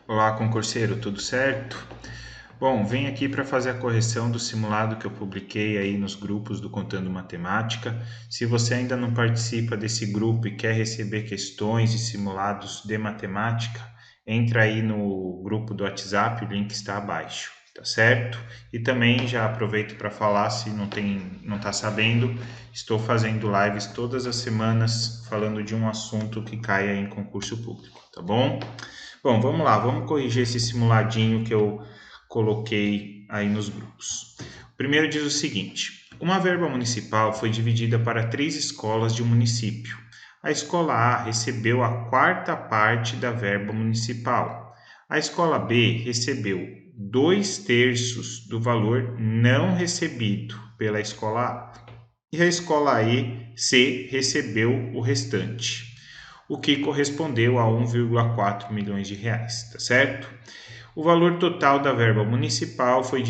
Olá, concurseiro, tudo certo? Bom, vim aqui para fazer a correção do simulado que eu publiquei aí nos grupos do Contando Matemática. Se você ainda não participa desse grupo e quer receber questões e simulados de matemática, entra aí no grupo do WhatsApp, o link está abaixo, tá certo? E também já aproveito para falar, se não está sabendo, estou fazendo lives todas as semanas falando de um assunto que caia em concurso público, tá bom? Bom, vamos lá, vamos corrigir esse simuladinho que eu coloquei aí nos grupos. O primeiro diz o seguinte: uma verba municipal foi dividida para 3 escolas de um município. A escola A recebeu a quarta parte da verba municipal. A escola B recebeu 2/3 do valor não recebido pela escola A. E a escola C recebeu o restante, o que correspondeu a 1,4 milhões de reais, tá certo? O valor total da verba municipal foi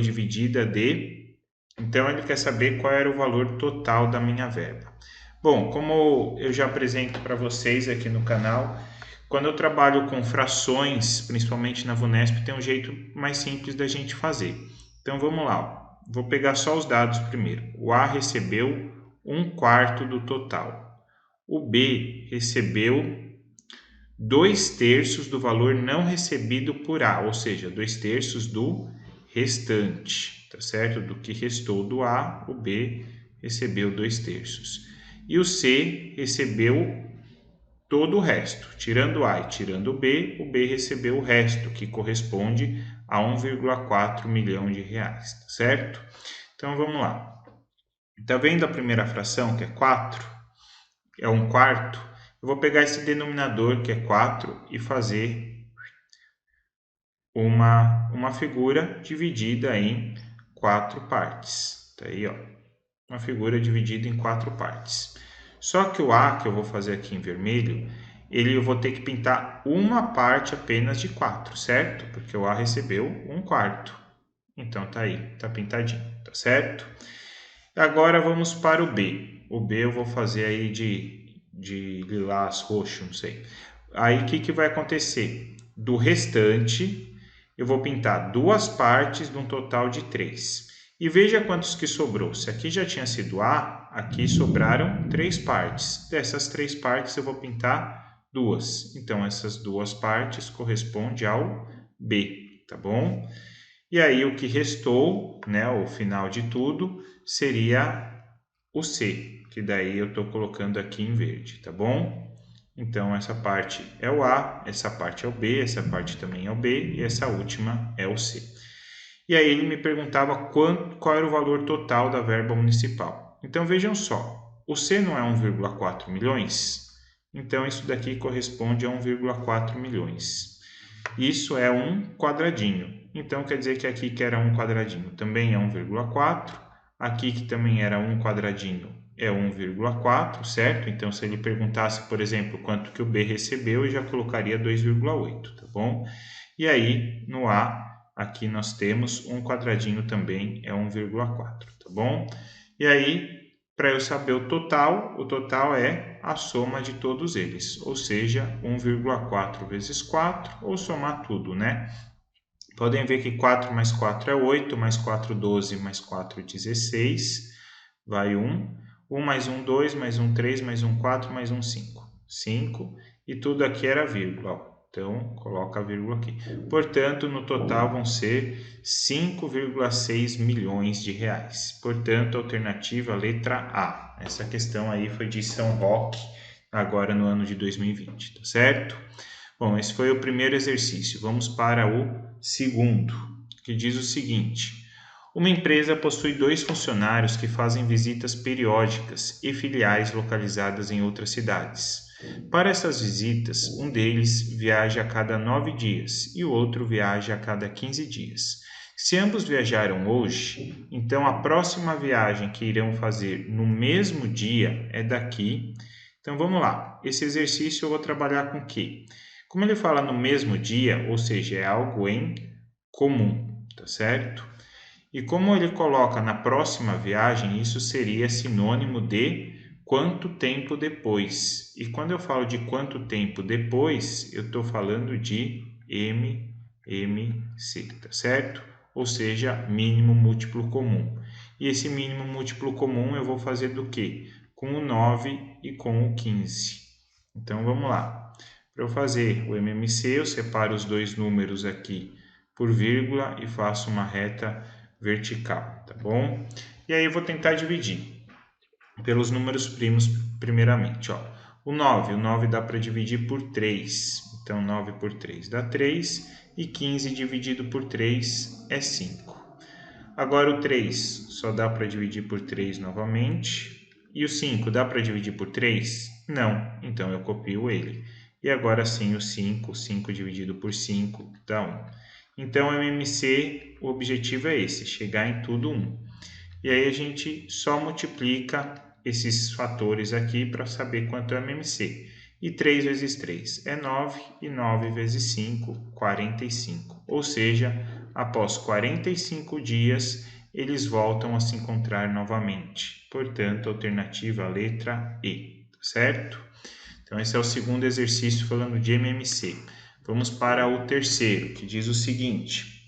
dividida de. Então, ele quer saber qual era o valor total da minha verba. Bom, como eu já apresento para vocês aqui no canal, quando eu trabalho com frações, principalmente na VUNESP, tem um jeito mais simples da gente fazer. Então, vamos lá. Vou pegar só os dados primeiro. O A recebeu 1/4 do total. O B recebeu 2/3 do valor não recebido por A, ou seja, 2/3 do restante, tá certo? Do que restou do A, o B recebeu 2/3. E o C recebeu todo o resto, tirando A e tirando o B recebeu o resto, que corresponde a 1,4 milhão de reais, tá certo? Então vamos lá. Tá vendo a primeira fração, que é 4? É 1/4. Eu vou pegar esse denominador, que é 4, e fazer uma figura dividida em 4 partes. Tá aí, ó. Uma figura dividida em 4 partes. Só que o A, que eu vou fazer aqui em vermelho, eu vou ter que pintar uma parte apenas de 4, certo? Porque o A recebeu 1/4. Então tá aí, tá pintadinho, tá certo? Agora vamos para o B. O B eu vou fazer aí de lilás, roxo, não sei. Aí o que vai acontecer? Do restante, eu vou pintar 2 partes de um total de 3. E veja quantos que sobrou. Se aqui já tinha sido A, aqui sobraram 3 partes. Dessas 3 partes eu vou pintar 2. Então essas 2 partes correspondem ao B, tá bom? E aí o que restou, né, o final de tudo, seria o C, que daí eu estou colocando aqui em verde, tá bom? Então essa parte é o A, essa parte é o B, essa parte também é o B e essa última é o C. E aí ele me perguntava qual era o valor total da verba municipal. Então vejam só, o C não é 1,4 milhões? Então isso daqui corresponde a 1,4 milhões. Isso é um quadradinho. Então quer dizer que aqui que era um quadradinho também é 1,4. Aqui que também era um quadradinho é 1,4, certo? Então se ele perguntasse, por exemplo, quanto que o B recebeu, eu já colocaria 2,8, tá bom? E aí no A, aqui nós temos um quadradinho também é 1,4, tá bom? E aí, para eu saber o total é a soma de todos eles, ou seja, 1,4 vezes 4, ou somar tudo, né? Podem ver que 4 mais 4 é 8, mais 4, 12, mais 4, 16, vai 1. 1 mais 1, 2, mais 1, 3, mais 1, 4, mais 1, 5. 5, e tudo aqui era vírgula, ó. Então, coloca a vírgula aqui. Portanto, no total vão ser 5,6 milhões de reais. Portanto, alternativa letra A. Essa questão aí foi de São Roque, agora no ano de 2020, tá certo? Bom, esse foi o primeiro exercício. Vamos para o segundo, que diz o seguinte: uma empresa possui 2 funcionários que fazem visitas periódicas e filiais localizadas em outras cidades. Para essas visitas, um deles viaja a cada 9 dias e o outro viaja a cada 15 dias. Se ambos viajaram hoje, então a próxima viagem que irão fazer no mesmo dia é daqui. Então vamos lá. Esse exercício eu vou trabalhar com o quê? Como ele fala no mesmo dia, ou seja, é algo em comum, tá certo? E como ele coloca na próxima viagem, isso seria sinônimo de quanto tempo depois. E quando eu falo de quanto tempo depois, eu estou falando de MMC, tá certo? Ou seja, mínimo múltiplo comum. E esse mínimo múltiplo comum eu vou fazer do quê? Com o 9 e com o 15. Então, vamos lá. Para eu fazer o MMC, eu separo os dois números aqui por vírgula e faço uma reta vertical, tá bom? E aí eu vou tentar dividir pelos números primos primeiramente, ó. O 9 dá para dividir por 3. Então, 9 por 3 dá 3 e 15 dividido por 3 é 5. Agora o 3 só dá para dividir por 3 novamente. E o 5 dá para dividir por 3? Não, então eu copio ele. E agora sim o 5 dividido por 5 dá 1. Então, o MMC, o objetivo é esse, chegar em tudo 1. E aí a gente só multiplica esses fatores aqui para saber quanto é o MMC. E 3 vezes 3 é 9, e 9 vezes 5, 45. Ou seja, após 45 dias, eles voltam a se encontrar novamente. Portanto, alternativa letra E, certo? Então, esse é o segundo exercício falando de MMC. Vamos para o terceiro, que diz o seguinte.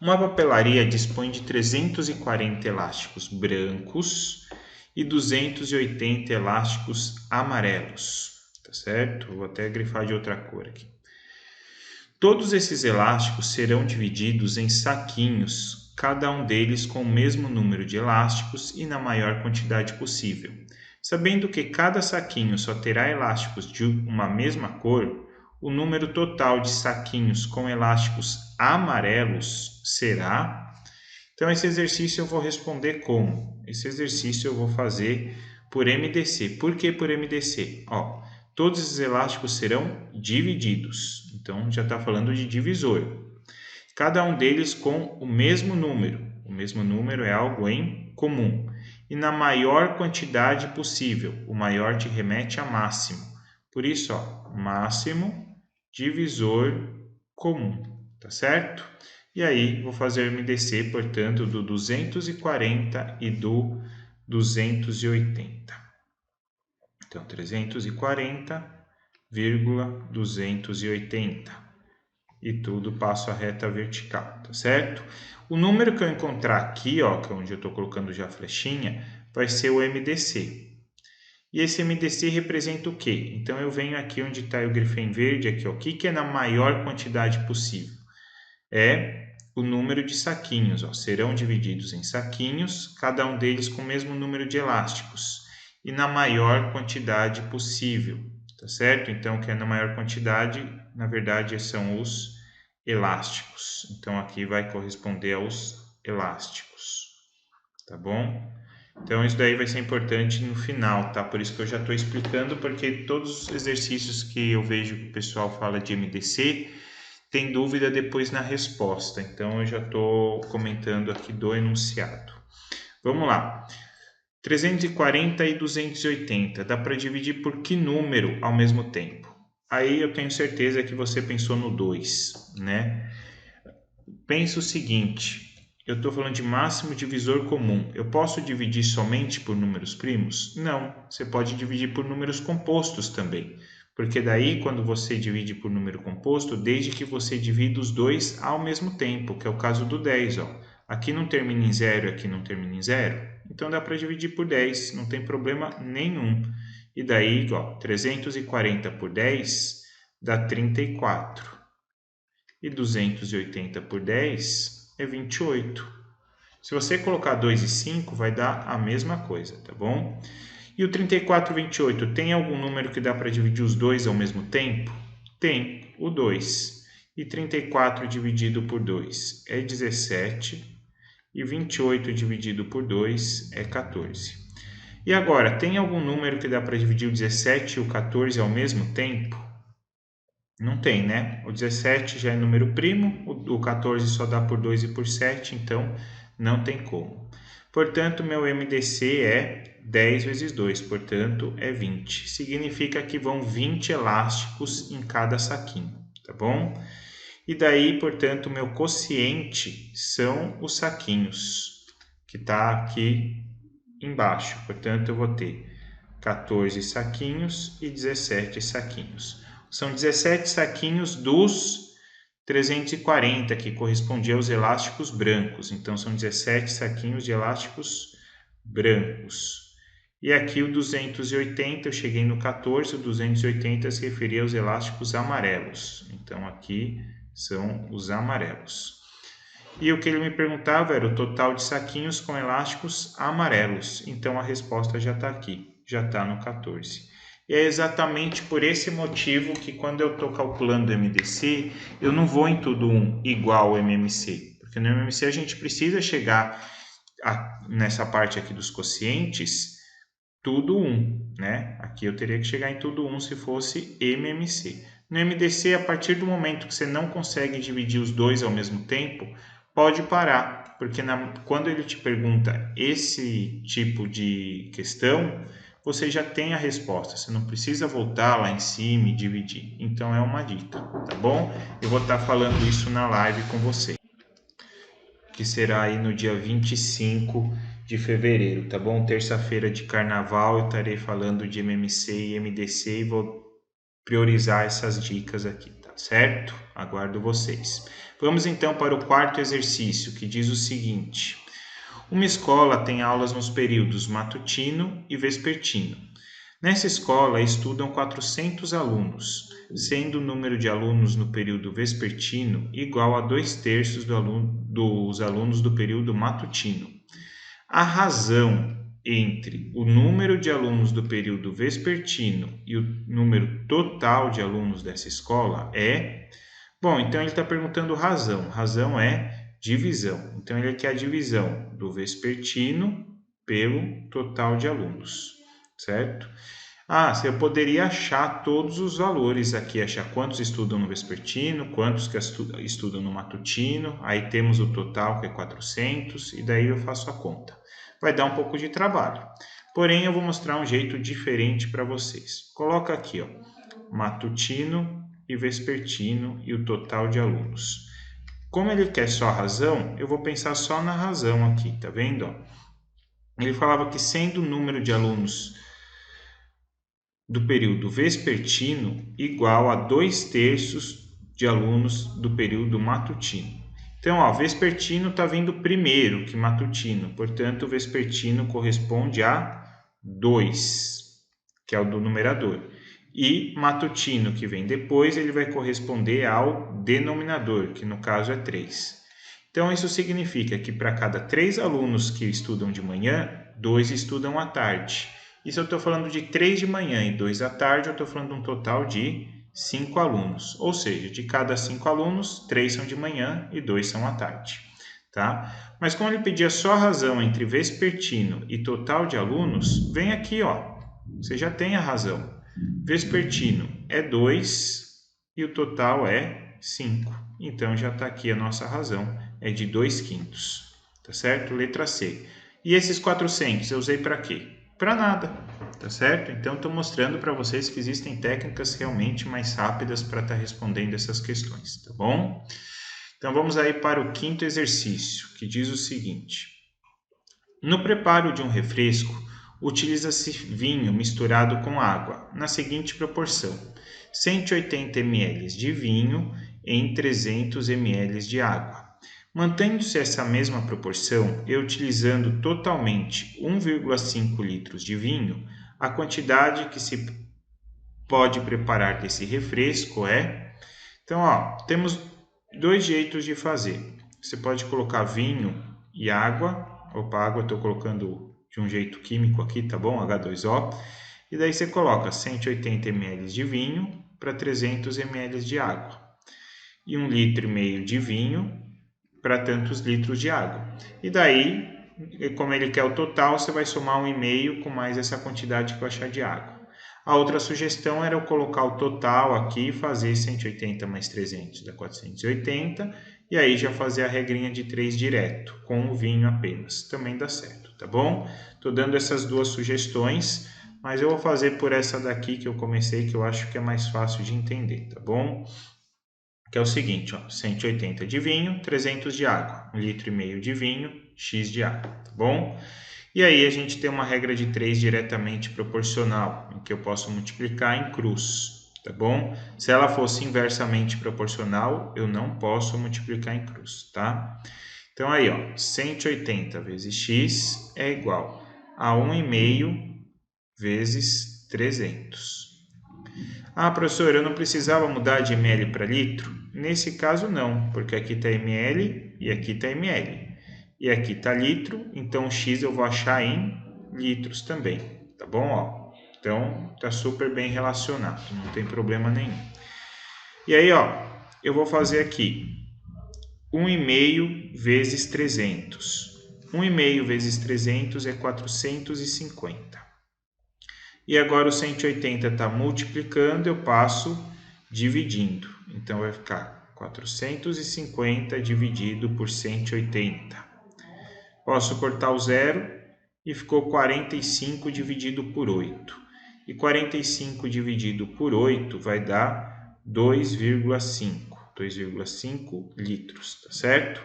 Uma papelaria dispõe de 340 elásticos brancos e 280 elásticos amarelos, tá certo? Vou até grifar de outra cor aqui. Todos esses elásticos serão divididos em saquinhos, cada um deles com o mesmo número de elásticos e na maior quantidade possível. Sabendo que cada saquinho só terá elásticos de uma mesma cor, o número total de saquinhos com elásticos amarelos será... Então, esse exercício eu vou responder como? Esse exercício eu vou fazer por MDC. Por que por MDC? Ó, todos os elásticos serão divididos. Então, já está falando de divisor. Cada um deles com o mesmo número. O mesmo número é algo em comum. E na maior quantidade possível. O maior te remete a máximo. Por isso, ó, máximo divisor comum. Tá certo? E aí, vou fazer o MDC, portanto, do 240 e do 280. Então, 340,280. E tudo passo a reta vertical, tá certo? O número que eu encontrar aqui, ó, que é onde eu estou colocando já a flechinha, vai ser o MDC. E esse MDC representa o quê? Então, eu venho aqui onde está o grifo em verde, aqui, ó, o que é na maior quantidade possível? É o número de saquinhos, ó, serão divididos em saquinhos, cada um deles com o mesmo número de elásticos e na maior quantidade possível, tá certo? Então, o que é na maior quantidade, na verdade, são os elásticos. Então, aqui vai corresponder aos elásticos, tá bom? Então, isso daí vai ser importante no final, tá? Por isso que eu já estou explicando, porque todos os exercícios que eu vejo que o pessoal fala de MDC, tem dúvida depois na resposta. Então, eu já estou comentando aqui do enunciado. Vamos lá. 340 e 280. Dá para dividir por que número ao mesmo tempo? Aí eu tenho certeza que você pensou no 2, né? Pensa o seguinte. Eu estou falando de máximo divisor comum. Eu posso dividir somente por números primos? Não. Você pode dividir por números compostos também. Porque daí, quando você divide por número composto, desde que você divida os dois ao mesmo tempo, que é o caso do 10. Ó. Aqui não termina em 0 e aqui não termina em 0. Então, dá para dividir por 10, não tem problema nenhum. E daí, ó, 340 por 10 dá 34. E 280 por 10 é 28. Se você colocar 2 e 5, vai dar a mesma coisa, tá bom? E o 34 e 28, tem algum número que dá para dividir os dois ao mesmo tempo? Tem, o 2. E 34 dividido por 2 é 17. E 28 dividido por 2 é 14. E agora, tem algum número que dá para dividir o 17 e o 14 ao mesmo tempo? Não tem, né? O 17 já é número primo, o 14 só dá por 2 e por 7, então não tem como. Portanto, meu MDC é 10 vezes 2, portanto, é 20. Significa que vão 20 elásticos em cada saquinho, tá bom? E daí, portanto, meu quociente são os saquinhos, que está aqui embaixo. Portanto, eu vou ter 14 saquinhos e 17 saquinhos. São 17 saquinhos dos 340, que correspondia aos elásticos brancos. Então, são 17 saquinhos de elásticos brancos. E aqui o 280, eu cheguei no 14, o 280 se referia aos elásticos amarelos. Então, aqui são os amarelos. E o que ele me perguntava era o total de saquinhos com elásticos amarelos. Então, a resposta já está aqui, já está no 14. E é exatamente por esse motivo que quando eu estou calculando o MDC, eu não vou em tudo 1 igual ao MMC. Porque no MMC a gente precisa chegar nessa parte aqui dos quocientes, tudo 1, né? Aqui eu teria que chegar em tudo 1 se fosse MMC. No MDC, a partir do momento que você não consegue dividir os dois ao mesmo tempo, pode parar. Porque quando ele te pergunta esse tipo de questão, você já tem a resposta, você não precisa voltar lá em cima e dividir. Então é uma dica, tá bom? Eu vou estar falando isso na live com você, que será aí no dia 25 de fevereiro, tá bom? Terça-feira de carnaval, eu estarei falando de MMC e MDC e vou priorizar essas dicas aqui, tá certo? Aguardo vocês. Vamos então para o quarto exercício, que diz o seguinte: uma escola tem aulas nos períodos matutino e vespertino. Nessa escola estudam 400 alunos, sendo o número de alunos no período vespertino igual a 2/3 dos alunos do período matutino. A razão entre o número de alunos do período vespertino e o número total de alunos dessa escola é... Bom, então ele está perguntando razão. Razão é divisão. Então, ele quer a divisão do vespertino pelo total de alunos, certo? Você poderia achar todos os valores aqui, achar quantos estudam no vespertino, quantos que estudam no matutino, aí temos o total que é 400, e daí eu faço a conta. Vai dar um pouco de trabalho, porém eu vou mostrar um jeito diferente para vocês. Coloca aqui, ó, matutino e vespertino e o total de alunos. Como ele quer só a razão, eu vou pensar só na razão aqui, tá vendo? Ele falava que sendo o número de alunos do período vespertino igual a 2/3 de alunos do período matutino. Então, ó, vespertino está vindo primeiro que matutino, portanto, o vespertino corresponde a 2, que é o do numerador. E matutino, que vem depois, ele vai corresponder ao denominador, que no caso é 3. Então, isso significa que para cada 3 alunos que estudam de manhã, 2 estudam à tarde. E se eu estou falando de 3 de manhã e 2 à tarde, eu estou falando de um total de 5 alunos. Ou seja, de cada 5 alunos, 3 são de manhã e 2 são à tarde. Tá? Mas como ele pedia só a razão entre vespertino e total de alunos, vem aqui, ó. Você já tem a razão. Vespertino é 2 e o total é 5. Então, já está aqui a nossa razão, é de 2/5. Tá certo? Letra C. E esses 400 eu usei para quê? Para nada, tá certo? Então, estou mostrando para vocês que existem técnicas realmente mais rápidas para estar respondendo essas questões, tá bom? Então, vamos aí para o quinto exercício, que diz o seguinte: no preparo de um refresco, utiliza-se vinho misturado com água, na seguinte proporção: 180 ml de vinho em 300 ml de água. Mantendo-se essa mesma proporção e utilizando totalmente 1,5 litros de vinho, a quantidade que se pode preparar desse refresco é... Então, ó, temos 2 jeitos de fazer. Você pode colocar vinho e água. Opa, água eu estou colocando de um jeito químico aqui, tá bom? H2O. E daí você coloca 180 ml de vinho para 300 ml de água. E 1,5 litro de vinho para tantos litros de água. E daí, como ele quer o total, você vai somar 1,5 com mais essa quantidade que eu achar de água. A outra sugestão era eu colocar o total aqui e fazer 180 mais 300 dá 480. E aí já fazer a regrinha de 3 direto, com o vinho apenas. Também dá certo, tá bom? Estou dando essas 2 sugestões, mas eu vou fazer por essa daqui que eu comecei, que eu acho que é mais fácil de entender, tá bom? Que é o seguinte, ó, 180 de vinho, 300 de água, 1,5 litro de vinho, X de água, tá bom? E aí a gente tem uma regra de 3 diretamente proporcional, em que eu posso multiplicar em cruz, tá bom? Se ela fosse inversamente proporcional, eu não posso multiplicar em cruz, tá? Então, aí, ó, 180 vezes x é igual a 1,5 vezes 300. Ah, professor, eu não precisava mudar de ml para litro? Nesse caso, não, porque aqui está ml e aqui está ml. E aqui está litro, então o x eu vou achar em litros também, tá bom? Ó, então, está super bem relacionado, não tem problema nenhum. E aí, ó, eu vou fazer aqui 1,5 vezes 300. 1,5 vezes 300 é 450. E agora o 180 está multiplicando, eu passo dividindo. Então, vai ficar 450 dividido por 180. Posso cortar o zero e ficou 45 dividido por 8. E 45 dividido por 8 vai dar 2,5. 2,5 litros, tá certo?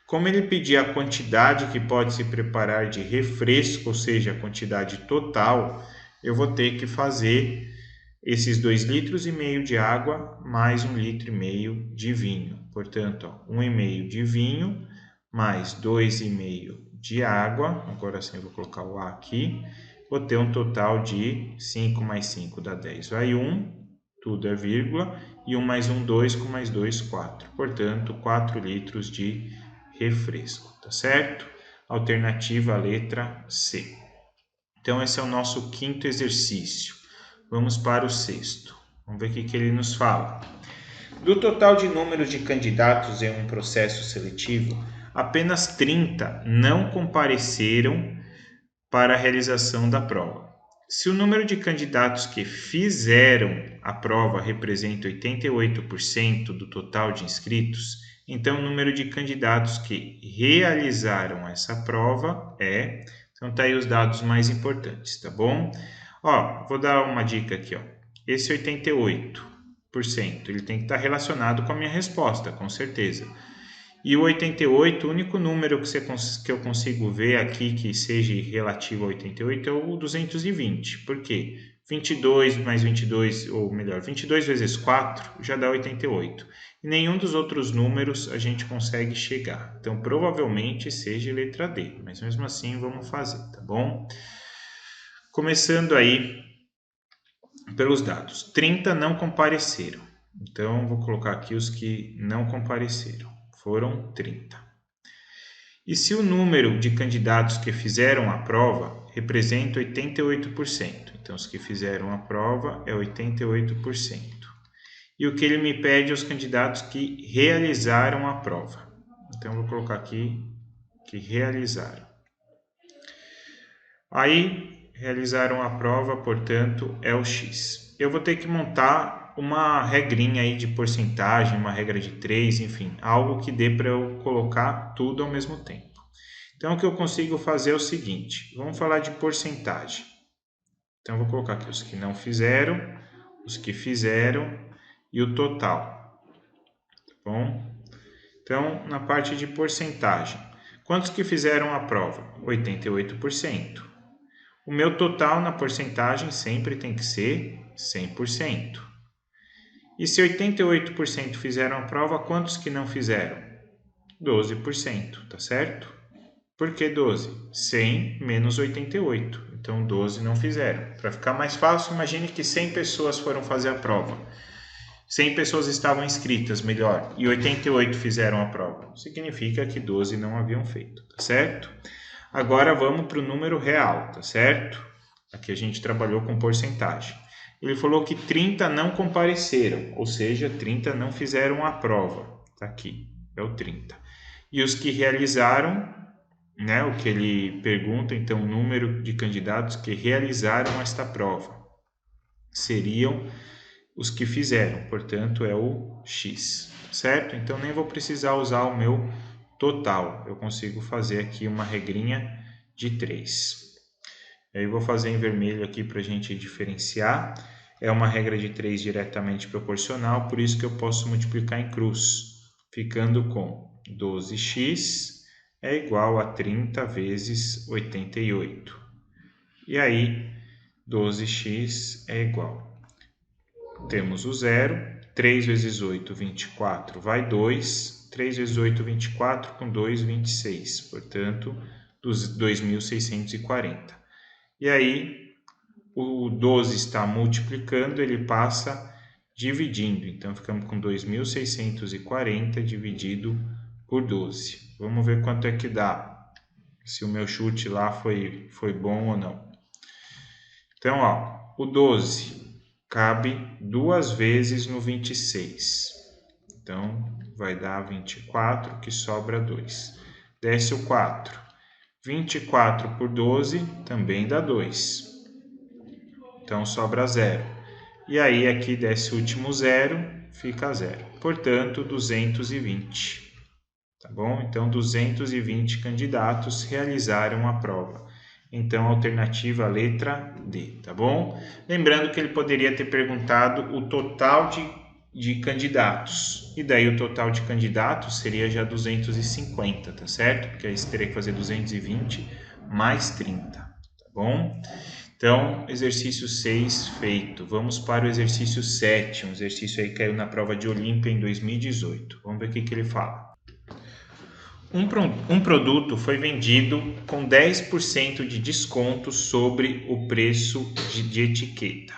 Como ele pedir a quantidade que pode se preparar de refresco, ou seja, a quantidade total, eu vou ter que fazer esses 2,5 litros de água mais 1,5 litro de vinho. Portanto, 1,5 de vinho mais 2,5 de água. Agora sim, eu vou colocar o A aqui. Vou ter um total de 5 mais 5 dá 10. Vai 1, tudo é vírgula, e 1 mais 1, 2, com mais 2, 4. Portanto, 4 litros de refresco, tá certo? Alternativa, letra C. Então, esse é o nosso quinto exercício. Vamos para o sexto. Vamos ver o que ele nos fala. Do total de números de candidatos em um processo seletivo, apenas 30 não compareceram para a realização da prova. Se o número de candidatos que fizeram a prova representa 88% do total de inscritos, então o número de candidatos que realizaram essa prova é... Então, tá aí os dados mais importantes, tá bom? Ó, vou dar uma dica aqui, ó. Esse 88%, ele tem que estar relacionado com a minha resposta, com certeza. E o 88, o único número que eu consigo ver aqui que seja relativo ao 88 é o 220. Por quê? 22 mais 22, ou melhor, 22 vezes 4 já dá 88. E nenhum dos outros números a gente consegue chegar. Então, provavelmente seja letra D. Mas mesmo assim, vamos fazer, tá bom? Começando aí pelos dados. 30 não compareceram. Então, vou colocar aqui os que não compareceram. Foram 30. E se o número de candidatos que fizeram a prova representa 88%, então os que fizeram a prova é 88%. E o que ele me pede é os candidatos que realizaram a prova. Então, vou colocar aqui que realizaram. Aí, realizaram a prova, portanto, é o X. Eu vou ter que montar uma regrinha aí de porcentagem, uma regra de 3, enfim, algo que dê para eu colocar tudo ao mesmo tempo. Então, o que eu consigo fazer é o seguinte, vamos falar de porcentagem. Então, eu vou colocar aqui os que não fizeram, os que fizeram e o total, tá bom? Então, na parte de porcentagem, quantos que fizeram a prova? 88%. O meu total na porcentagem sempre tem que ser 100%. E se 88% fizeram a prova, quantos que não fizeram? 12%, tá certo? Por que 12? 100 menos 88. Então, 12 não fizeram. Para ficar mais fácil, imagine que 100 pessoas foram fazer a prova. 100 pessoas estavam inscritas, melhor, e 88 fizeram a prova. Significa que 12 não haviam feito, tá certo? Agora vamos para o número real, tá certo? Aqui a gente trabalhou com porcentagem. Ele falou que 30 não compareceram, ou seja, 30 não fizeram a prova. Tá aqui, é o 30. E os que realizaram, né, o que ele pergunta, então, o número de candidatos que realizaram esta prova seriam os que fizeram, portanto, é o X, certo? Então, nem vou precisar usar o meu total, eu consigo fazer aqui uma regrinha de 3. Aí vou fazer em vermelho aqui para a gente diferenciar. É uma regra de 3 diretamente proporcional, por isso que eu posso multiplicar em cruz, ficando com 12x é igual a 30 vezes 88. E aí, 12x é igual temos o 0, 3 vezes 8, 24, vai 2, 3 vezes 8, 24, com 2, 26, portanto, dos 2.640. E aí, o 12 está multiplicando, ele passa dividindo, então ficamos com 2.640 dividido por 12. Vamos ver quanto é que dá, se o meu chute lá foi bom ou não. Então, ó, o 12 cabe 2 vezes no 26. Então, vai dar 24, que sobra 2. Desce o 4. 24 por 12 também dá 2. Então, sobra 0. E aí, aqui desce o último 0, fica 0. Portanto, 220. Tá bom? Então, 220 candidatos realizaram a prova. Então, alternativa letra D, tá bom? Lembrando que ele poderia ter perguntado o total de candidatos. E daí o total de candidatos seria já 250, tá certo? Porque aí você teria que fazer 220 mais 30, tá bom? Então, exercício 6 feito. Vamos para o exercício 7. Um exercício aí que caiu na prova de Olímpia em 2018. Vamos ver o que ele fala. Um produto foi vendido com 10% de desconto sobre o preço de etiqueta.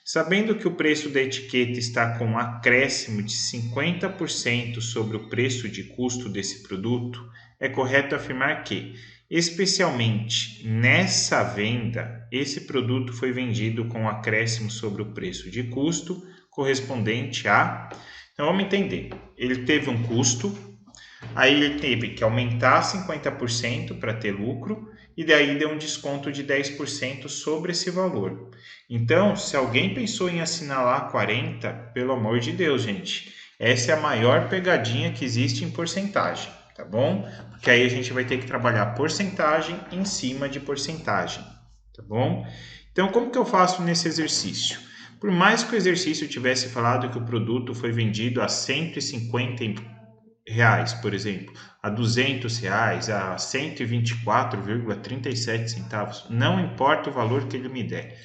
Sabendo que o preço da etiqueta está com um acréscimo de 50% sobre o preço de custo desse produto, é correto afirmar que, especialmente nessa venda, esse produto foi vendido com um acréscimo sobre o preço de custo correspondente a... Então, vamos entender. Ele teve um custo, aí ele teve que aumentar 50% para ter lucro, e daí deu um desconto de 10% sobre esse valor. Então, se alguém pensou em assinalar 40, pelo amor de Deus, gente, essa é a maior pegadinha que existe em porcentagem, tá bom? Porque aí a gente vai ter que trabalhar porcentagem em cima de porcentagem, tá bom? Então, como que eu faço nesse exercício? Por mais que o exercício tivesse falado que o produto foi vendido a R$150, por exemplo, a R$200, a 124,37 centavos, não importa o valor que ele me der.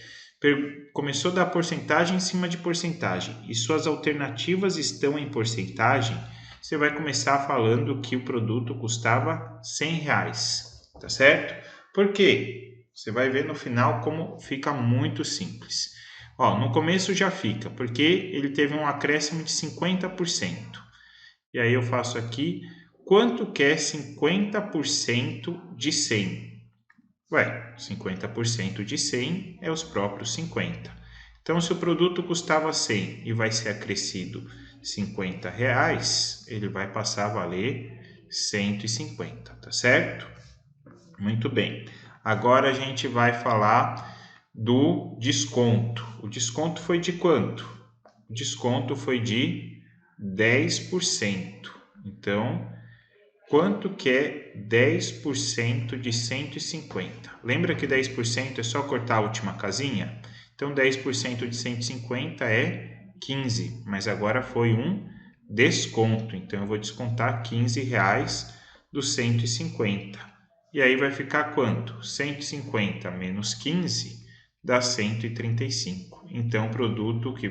Começou a dar porcentagem em cima de porcentagem e suas alternativas estão em porcentagem, você vai começar falando que o produto custava R$100, tá certo? Por quê? Você vai ver no final como fica muito simples. Ó, no começo já fica, porque ele teve um acréscimo de 50%. E aí eu faço aqui, quanto que é 50% de 100? Ué, 50% de 100 é os próprios 50. Então, se o produto custava 100 e vai ser acrescido R$50, ele vai passar a valer 150, tá certo? Muito bem. Agora a gente vai falar do desconto. O desconto foi de quanto? O desconto foi de 10%. Então, quanto que é 10% de 150? Lembra que 10% é só cortar a última casinha? Então, 10% de 150 é 15, mas agora foi um desconto. Então, eu vou descontar R$15 dos 150. E aí vai ficar quanto? 150 menos 15 dá 135. Então, o produto que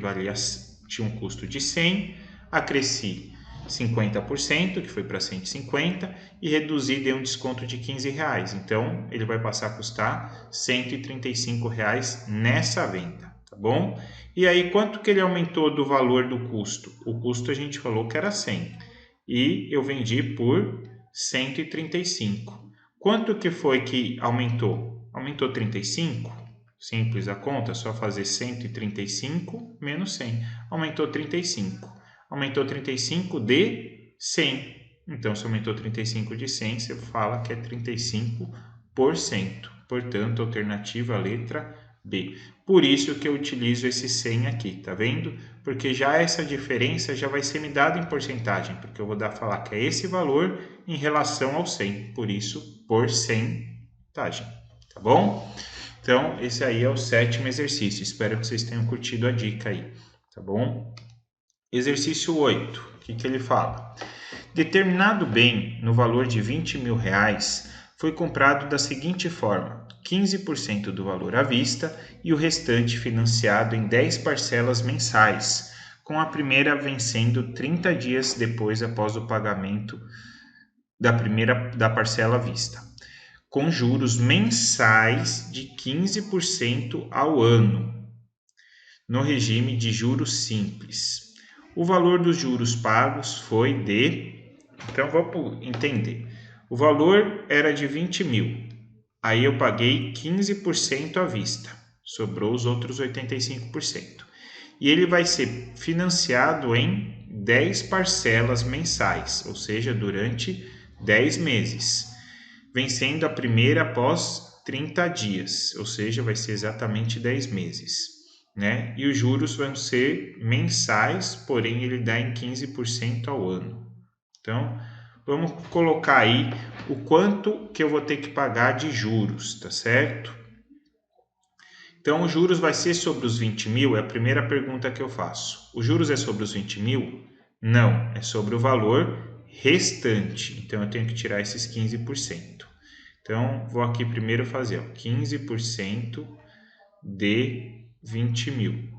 tinha um custo de 100, acresci 50%, que foi para 150, e reduzi, dei um desconto de R$15. Então, ele vai passar a custar R$135 nessa venda, tá bom? E aí, quanto que ele aumentou do valor do custo? O custo a gente falou que era 100, e eu vendi por 135. Quanto que foi que aumentou? Aumentou 35? Simples a conta, só fazer 135 menos 100. Aumentou 35. Aumentou 35 de 100. Então, se aumentou 35 de 100, você fala que é 35%. Portanto, alternativa letra B. Por isso que eu utilizo esse 100 aqui, tá vendo? Porque já essa diferença já vai ser me dada em porcentagem, porque eu vou falar que é esse valor em relação ao 100. Por isso, porcentagem. Tá bom? Então, esse aí é o 7º exercício. Espero que vocês tenham curtido a dica aí, tá bom? Exercício 8, o que ele fala? Determinado bem no valor de R$20.000 foi comprado da seguinte forma. 15% do valor à vista e o restante financiado em 10 parcelas mensais, com a primeira vencendo 30 dias depois após o pagamento da parcela à vista, com juros mensais de 15% ao ano, no regime de juros simples. O valor dos juros pagos foi de... Então, vamos entender. O valor era de 20 mil. Aí eu paguei 15% à vista. Sobrou os outros 85%. E ele vai ser financiado em 10 parcelas mensais, ou seja, durante 10 meses. Vencendo a primeira após 30 dias, ou seja, vai ser exatamente 10 meses. Né? E os juros vão ser mensais, porém ele dá em 15% ao ano. Então, vamos colocar aí o quanto que eu vou ter que pagar de juros, tá certo? Então, os juros vai ser sobre os 20 mil? É a primeira pergunta que eu faço. Os juros é sobre os 20 mil? Não, é sobre o valor restante. Então, eu tenho que tirar esses 15%. Então, vou aqui primeiro fazer ó, 15% de 20 mil,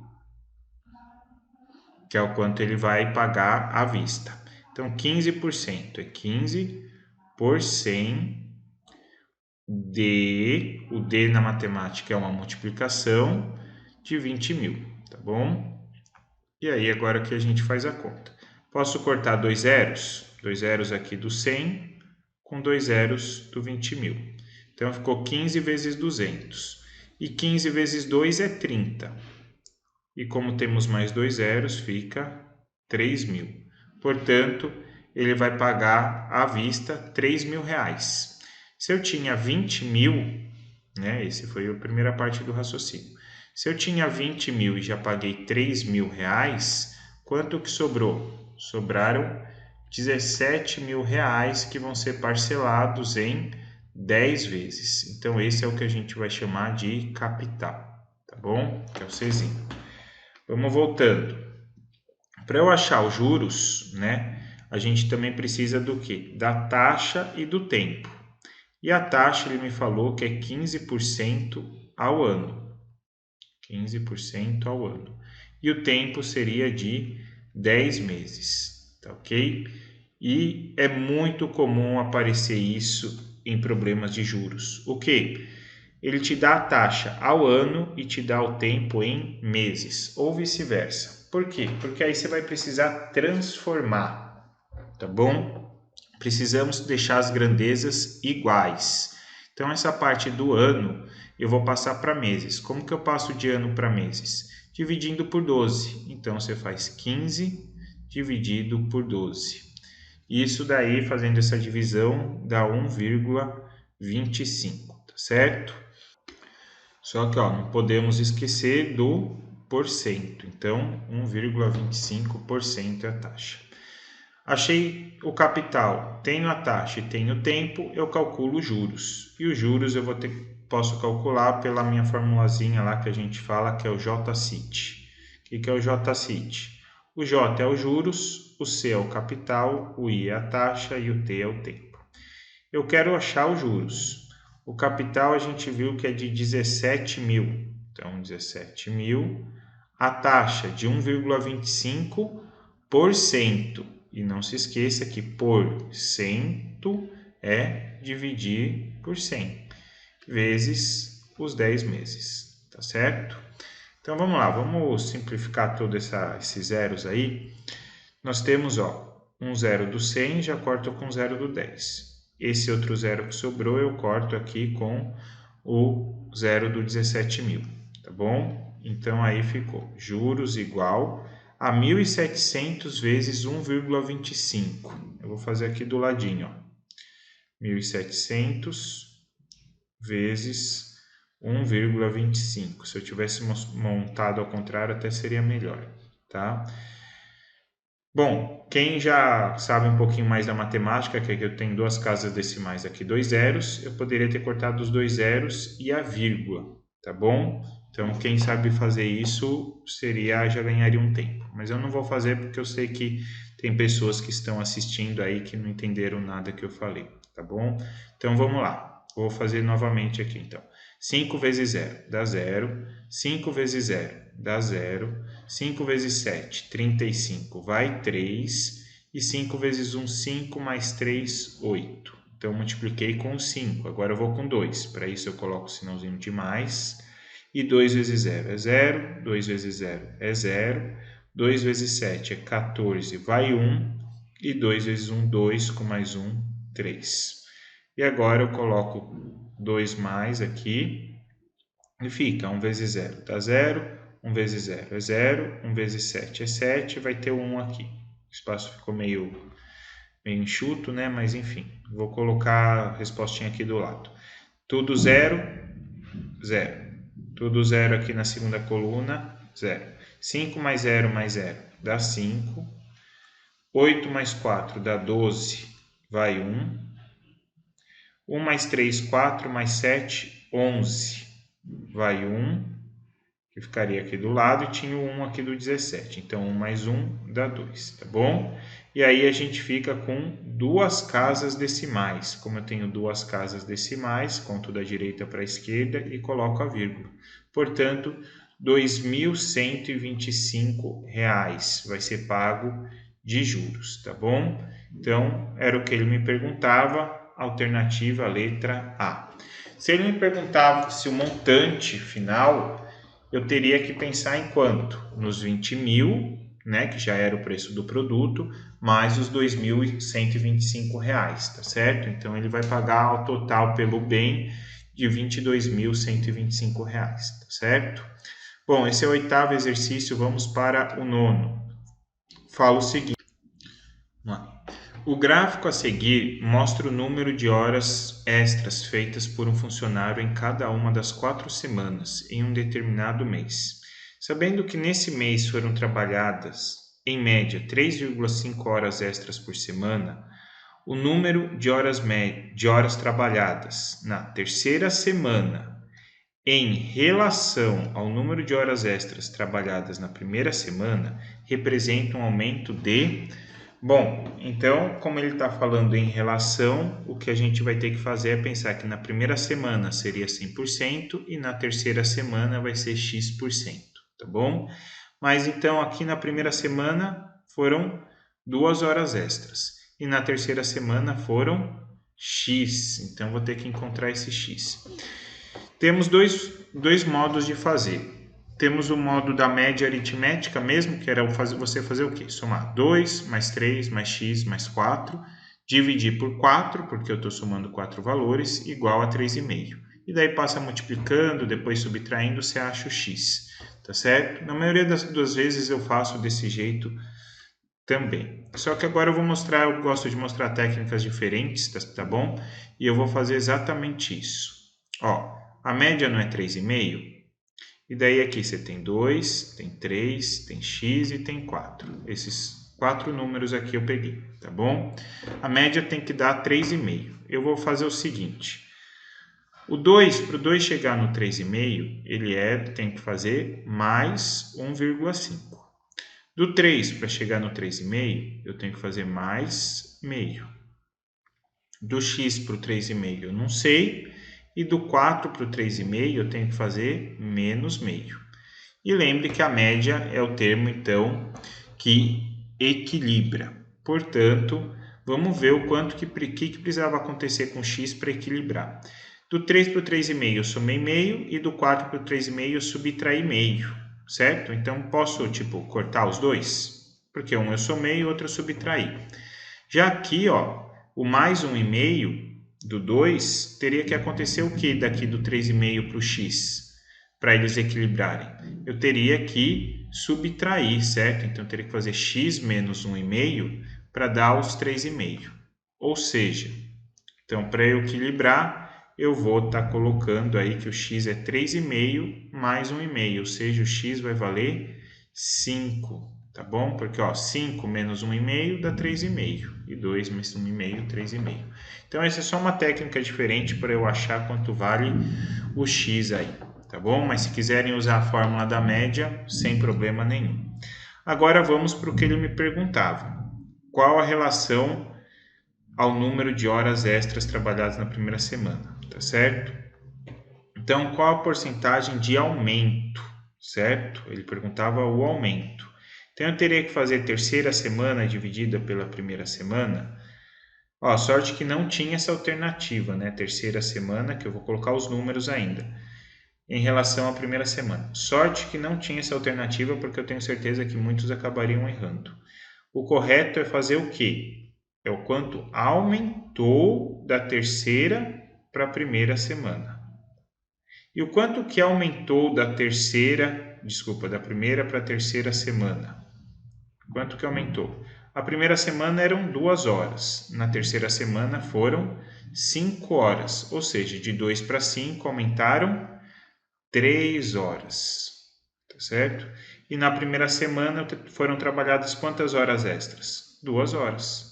que é o quanto ele vai pagar à vista. Então, 15% é 15 por 100 de... O D na matemática é uma multiplicação de 20 mil, tá bom? E aí, agora que a gente faz a conta. Posso cortar dois zeros aqui do 100 com dois zeros do 20 mil. Então, ficou 15 vezes 200. E 15 vezes 2 é 30. E como temos mais dois zeros, fica 3 mil. Portanto, ele vai pagar à vista 3 mil reais. Se eu tinha 20 mil, né, esse foi a primeira parte do raciocínio. Se eu tinha 20 mil e já paguei 3 mil reais, quanto que sobrou? Sobraram 17 mil reais que vão ser parcelados em 10 vezes. Então, esse é o que a gente vai chamar de capital, tá bom? Que é o Czinho. Vamos voltando. Para eu achar os juros, né, a gente também precisa do quê? Da taxa e do tempo. E a taxa, ele me falou que é 15% ao ano. 15% ao ano. E o tempo seria de 10 meses, tá ok? E é muito comum aparecer isso em problemas de juros. O quê? Ele te dá a taxa ao ano e te dá o tempo em meses, ou vice-versa. Por quê? Porque aí você vai precisar transformar, tá bom? Precisamos deixar as grandezas iguais. Então, essa parte do ano eu vou passar para meses. Como que eu passo de ano para meses? Dividindo por 12. Então, você faz 15 dividido por 12. Isso daí, fazendo essa divisão, dá 1,25, tá certo? Só que ó, não podemos esquecer do porcento. Então, 1,25% é a taxa. Achei o capital, tenho a taxa e tenho o tempo, eu calculo os juros. E os juros eu posso calcular pela minha formulazinha lá que a gente fala, que é o J-CIT. O que é o J-CIT? O J é os juros, o C é o capital, o I é a taxa e o T é o tempo. Eu quero achar os juros. O capital a gente viu que é de 17 mil. Então, 17 mil. A taxa de 1,25%. E não se esqueça que por cento é dividir por 100 vezes os 10 meses, tá certo? Então vamos lá, vamos simplificar todos esses zeros aí. Nós temos ó, um zero do 100, já corto com zero do 10. Esse outro zero que sobrou eu corto aqui com o zero do 17 mil, tá bom? Então aí ficou juros igual a 1.700 vezes 1,25. Eu vou fazer aqui do ladinho, ó. 1.700 vezes 1,25. Se eu tivesse montado ao contrário, até seria melhor, tá? Bom, quem já sabe um pouquinho mais da matemática, que aqui eu tenho duas casas decimais aqui, dois zeros, eu poderia ter cortado os dois zeros e a vírgula, tá bom? Então, quem sabe fazer isso já ganharia um tempo. Mas eu não vou fazer porque eu sei que tem pessoas que estão assistindo aí que não entenderam nada que eu falei, tá bom? Então, vamos lá. Vou fazer novamente aqui, então. 5 vezes 0 dá 0. 5 vezes 0 dá 0. 5 vezes 7, 35, vai 3. E 5 vezes 1, 5, mais 3, 8. Então, eu multipliquei com 5. Agora eu vou com 2. Para isso, eu coloco o sinalzinho de mais. E 2 vezes 0 é 0. 2 vezes 0 é 0. 2 vezes 7 é 14, vai 1. E 2 vezes 1, 2, com mais 1, 3. E agora eu coloco 2 mais aqui. E fica 1 vezes 0 dá 0. 1 vezes 0 é 0. 1 vezes 7 é 7. Vai ter o 1 aqui. O espaço ficou meio enxuto, né? Mas enfim, vou colocar a respostinha aqui do lado. Tudo 0, 0. Tudo 0 aqui na segunda coluna, 0. 5 mais 0 mais 0 dá 5. 8 mais 4 dá 12, vai 1. 1 mais 3, 4 mais 7, 11, vai 1. Que ficaria aqui do lado, e tinha o 1 aqui do 17. Então, 1 mais 1 dá 2, tá bom? E aí, a gente fica com duas casas decimais. Como eu tenho duas casas decimais, conto da direita para a esquerda e coloco a vírgula. Portanto, R$ 2.125 vai ser pago de juros, tá bom? Então, era o que ele me perguntava, alternativa letra A. Se ele me perguntava se o montante final, eu teria que pensar em quanto? Nos 20 mil, né, que já era o preço do produto, mais os R$ 2.125, tá certo? Então, ele vai pagar ao total pelo bem de R$ 22.125, tá certo? Bom, esse é o oitavo exercício, vamos para o nono. Fala o seguinte. O gráfico a seguir mostra o número de horas extras feitas por um funcionário em cada uma das 4 semanas em um determinado mês. Sabendo que nesse mês foram trabalhadas, em média, 3,5 horas extras por semana, o número de horas trabalhadas na terceira semana em relação ao número de horas extras trabalhadas na primeira semana representa um aumento de... Bom, então, como ele está falando em relação, o que a gente vai ter que fazer é pensar que na primeira semana seria 100% e na terceira semana vai ser X%, tá bom? Mas então, aqui na primeira semana foram 2 horas extras e na terceira semana foram X, então vou ter que encontrar esse X. Temos dois modos de fazer. Temos o modo da média aritmética mesmo, que era você fazer o quê? Somar 2 mais 3 mais x mais 4, dividir por 4, porque eu estou somando 4 valores, igual a 3,5. E daí passa multiplicando, depois subtraindo, você acha o x, tá certo? Na maioria das vezes eu faço desse jeito também. Só que agora eu gosto de mostrar técnicas diferentes, tá bom? E eu vou fazer exatamente isso. Ó, a média não é 3,5? E daí aqui você tem 2, tem 3, tem x e tem 4. Esses 4 números aqui eu peguei, tá bom? A média tem que dar 3,5. Eu vou fazer o seguinte. O 2, para o 2 chegar no 3,5, ele tem que fazer mais 1,5. Do 3 para chegar no 3,5, eu tenho que fazer mais meio. Do x para o 3,5 eu não sei. E do 4 para o 3,5 eu tenho que fazer menos meio. E lembre que a média é o termo, então, que equilibra. Portanto, vamos ver o quanto que precisava acontecer com x para equilibrar. Do 3 para o 3,5 eu somei meio e do 4 para o 3,5 eu subtraí meio, certo? Então, posso, cortar os dois? Porque um eu somei e o outro eu subtraí. Já aqui, ó, o mais 1,5 do 2, teria que acontecer o que daqui do 3,5 para o x? Para eles equilibrarem. Eu teria que subtrair, certo? Então, eu teria que fazer x menos 1,5 para dar os 3,5. Ou seja, então, para eu equilibrar, eu vou estar colocando aí que o x é 3,5 mais 1,5. Ou seja, o x vai valer 5. Tá bom? Porque, ó, 5 menos 1,5 dá 3,5. E 2 menos 1,5, 3,5. Então, essa é só uma técnica diferente para eu achar quanto vale o x aí. Tá bom? Mas se quiserem usar a fórmula da média, sem problema nenhum. Agora, vamos para o que ele me perguntava. Qual a relação ao número de horas extras trabalhadas na primeira semana? Tá certo? Então, qual a porcentagem de aumento, certo? Ele perguntava o aumento. Então, eu teria que fazer terceira semana dividida pela primeira semana. Ó, sorte que não tinha essa alternativa, né? Terceira semana, que eu vou colocar os números ainda, em relação à primeira semana. Sorte que não tinha essa alternativa, porque eu tenho certeza que muitos acabariam errando. O correto é fazer o quê? É o quanto aumentou da terceira para a primeira semana. E o quanto que aumentou da primeira para a terceira semana? Quanto que aumentou? A primeira semana eram 2 horas, na terceira semana foram 5 horas, ou seja, de 2 para 5 aumentaram 3 horas, tá certo? E na primeira semana foram trabalhadas quantas horas extras? 2 horas.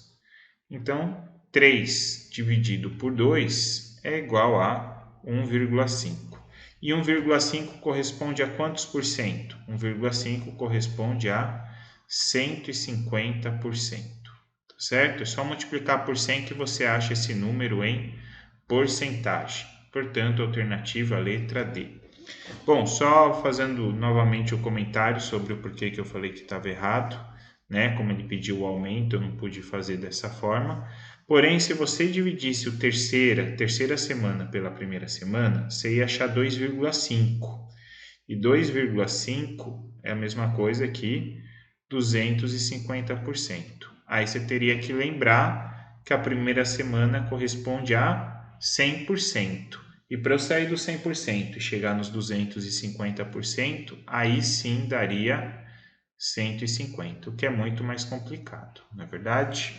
Então, 3 dividido por 2 é igual a 1,5. E 1,5 corresponde a quantos por cento? 1,5 corresponde a 150%. Tá certo? É só multiplicar por 100 que você acha esse número em porcentagem. Portanto, alternativa letra D. Bom, só fazendo novamente o comentário sobre o porquê que eu falei que estava errado, né? Como ele pediu o aumento, eu não pude fazer dessa forma. Porém, se você dividisse o terceira semana pela primeira semana, você ia achar 2,5. E 2,5 é a mesma coisa que 250%. Aí você teria que lembrar que a primeira semana corresponde a 100%. E para eu sair do 100% e chegar nos 250%, aí sim daria 150, o que é muito mais complicado, não é verdade?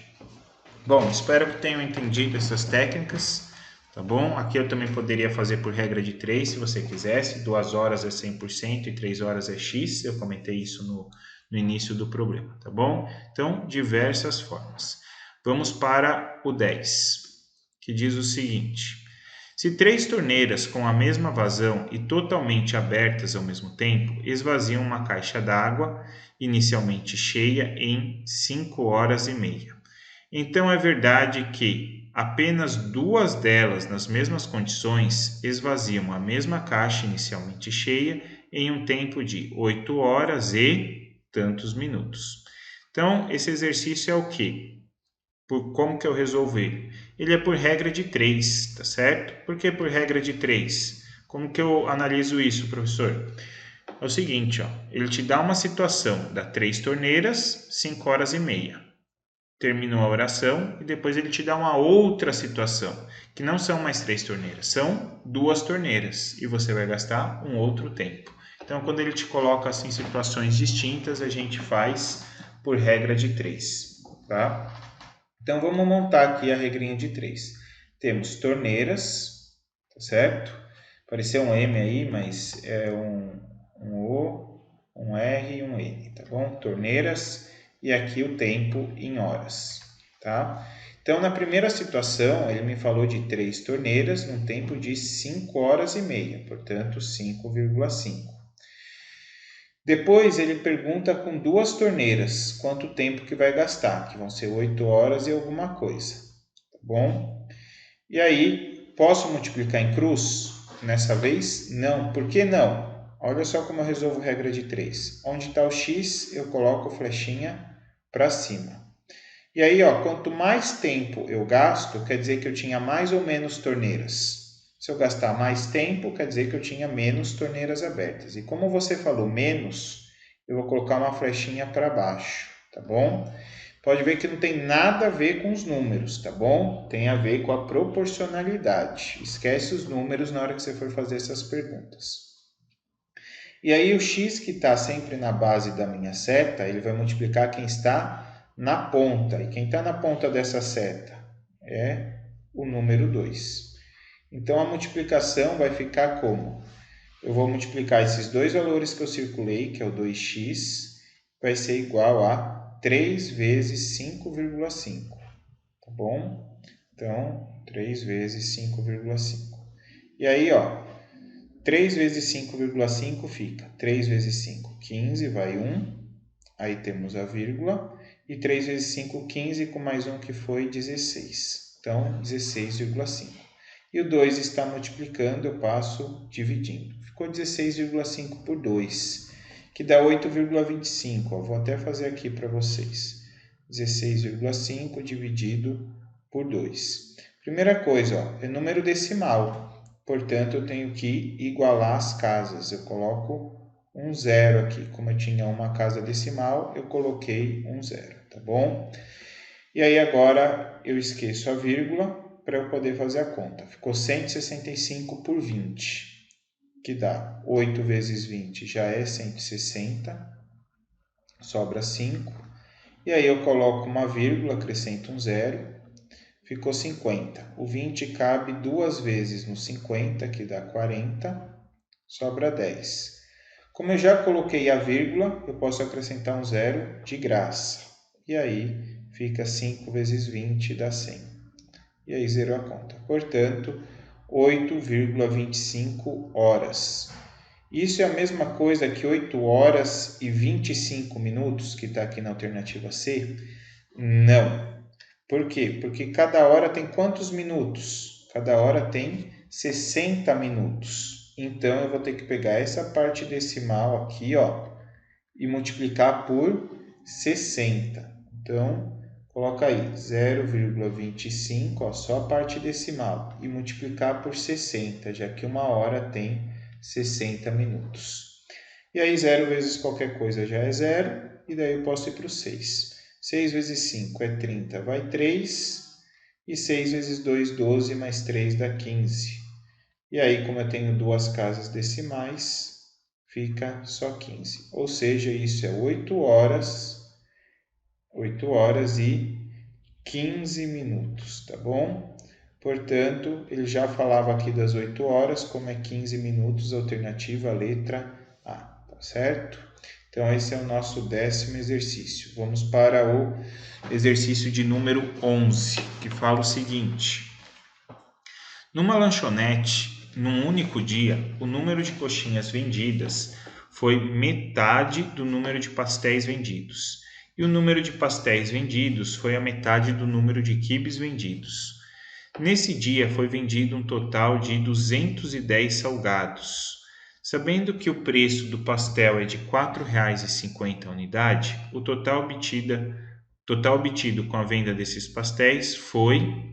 Bom, espero que tenham entendido essas técnicas, tá bom? Aqui eu também poderia fazer por regra de 3, se você quisesse. 2 horas é 100% e 3 horas é X. Eu comentei isso no início do problema, tá bom? Então, diversas formas. Vamos para o 10, que diz o seguinte: se 3 torneiras com a mesma vazão e totalmente abertas ao mesmo tempo esvaziam uma caixa d'água inicialmente cheia em 5 horas e meia. Então é verdade que apenas 2 delas, nas mesmas condições, esvaziam a mesma caixa inicialmente cheia em um tempo de 8 horas e tantos minutos. Então, esse exercício é o quê? Como que eu resolvo ele? Ele é por regra de 3, tá certo? Por que por regra de 3? Como que eu analiso isso, professor? É o seguinte, ó, ele te dá uma situação, dá 3 torneiras, 5 horas e meia. Terminou a oração e depois ele te dá uma outra situação, que não são mais 3 torneiras, são 2 torneiras e você vai gastar um outro tempo. Então, quando ele te coloca assim situações distintas, a gente faz por regra de 3, tá? Então, vamos montar aqui a regrinha de 3. Temos torneiras, tá certo? Apareceu um M aí, mas é um O, um R e um N, tá bom? Torneiras e aqui o tempo em horas, tá? Então, na primeira situação, ele me falou de 3 torneiras num tempo de 5 horas e meia, portanto, 5,5. Depois, ele pergunta com 2 torneiras quanto tempo que vai gastar, que vão ser 8 horas e alguma coisa, tá bom? E aí, posso multiplicar em cruz nessa vez? Não. Por que não? Olha só como eu resolvo regra de 3. Onde está o x, eu coloco flechinha para cima. E aí, ó, quanto mais tempo eu gasto, quer dizer que eu tinha mais ou menos torneiras. Se eu gastar mais tempo, quer dizer que eu tinha menos torneiras abertas. E como você falou menos, eu vou colocar uma flechinha para baixo, tá bom? Pode ver que não tem nada a ver com os números, tá bom? Tem a ver com a proporcionalidade. Esquece os números na hora que você for fazer essas perguntas. E aí o x que está sempre na base da minha seta, ele vai multiplicar quem está na ponta. E quem está na ponta dessa seta é o número 2. Então a multiplicação vai ficar como? Eu vou multiplicar esses dois valores que eu circulei, que é o 2x, vai ser igual a 3 vezes 5,5, tá bom? Então, 3 vezes 5,5. E aí, ó, 3 vezes 5,5 fica 3 vezes 5, 15, vai 1. Aí temos a vírgula. E 3 vezes 5, 15, com mais um que foi 16. Então, 16,5. E o 2 está multiplicando, eu passo dividindo. Ficou 16,5 por 2, que dá 8,25. Vou até fazer aqui para vocês. 16,5 dividido por 2. Primeira coisa, é número decimal. Portanto, eu tenho que igualar as casas. Eu coloco um zero aqui. Como eu tinha uma casa decimal, eu coloquei um zero, tá bom? E aí agora eu esqueço a vírgula para eu poder fazer a conta. Ficou 165 por 20, que dá 8 vezes 20 já é 160, sobra 5. E aí eu coloco uma vírgula, acrescento um zero, ficou 50. O 20 cabe duas vezes no 50, que dá 40, sobra 10. Como eu já coloquei a vírgula, eu posso acrescentar um zero de graça. E aí fica 5 vezes 20 dá 100. E aí zerou a conta. Portanto, 8,25 horas. Isso é a mesma coisa que 8 horas e 25 minutos, que está aqui na alternativa C? Não. Por quê? Porque cada hora tem quantos minutos? Cada hora tem 60 minutos. Então, eu vou ter que pegar essa parte decimal aqui, e multiplicar por 60. Então, coloca aí 0,25, só a parte decimal, e multiplicar por 60, já que uma hora tem 60 minutos. E aí 0 vezes qualquer coisa já é 0, e daí eu posso ir para o 6. 6 vezes 5 é 30, vai 3, e 6 vezes 2, 12, mais 3 dá 15. E aí, como eu tenho duas casas decimais, fica só 15. Ou seja, isso é 8 horas e 15 minutos, tá bom? Portanto, ele já falava aqui das 8 horas, como é 15 minutos, alternativa letra A, tá certo? Então, esse é o nosso 10º exercício. Vamos para o exercício de número 11, que fala o seguinte. Numa lanchonete, num único dia, o número de coxinhas vendidas foi metade do número de pastéis vendidos. E o número de pastéis vendidos foi a metade do número de quibes vendidos. Nesse dia foi vendido um total de 210 salgados. Sabendo que o preço do pastel é de R$ 4,50 a unidade, o total obtido com a venda desses pastéis foi...